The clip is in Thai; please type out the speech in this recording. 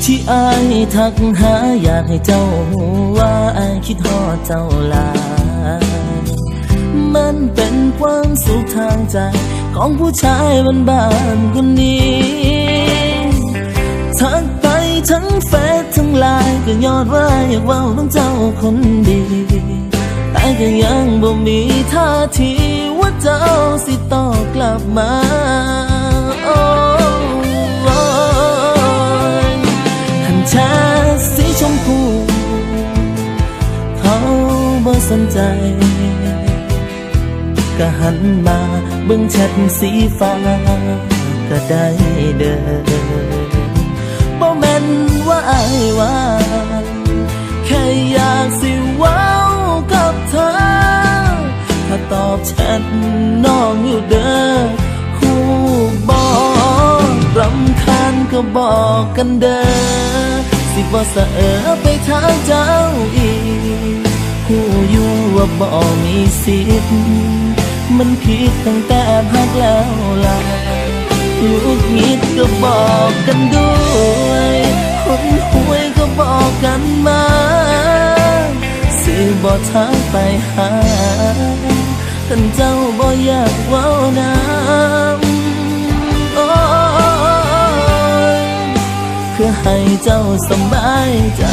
ที่อายทักหาอยากให้เจ้ารู้ว่าอายคิดฮอดเจ้าหลายมันเป็นความสุขทางใจของผู้ชายบ้านๆคนนี้ทักไปทั้งเฟซทั้งไลน์ก็ยอดว่าอยากเว้าน้องเจ้าคนดีแต่ก็ยังบ่มีท่าทีว่าเจ้าสิตอบกลับมาหันแชทสีชมพูเขาบ่สนใจก็หันมาเบิ่งแชทสีฟ้าก็ได้เด้อบ่แม่นว่าอายว่าแค่อยากสิเว้ากับเธอถ้าตอบแชทน้องอยู่เด้อฮู้บ่รำคาญก็บอกกันเด้อสิบ่สะไปทางเจ้าอีกฮู้อยู่ว่าบ่มีสิทธิ์มันผิดตั้งแต่พักแล้วล่ะลูกนิดก็บอกกันด้วยคนห่วยก็บอกกันมาสิบ่ทักไปหาคันเจ้าบ่อยากเว้าน้ำโอ้ยเพื่อให้เจ้าสบายใจ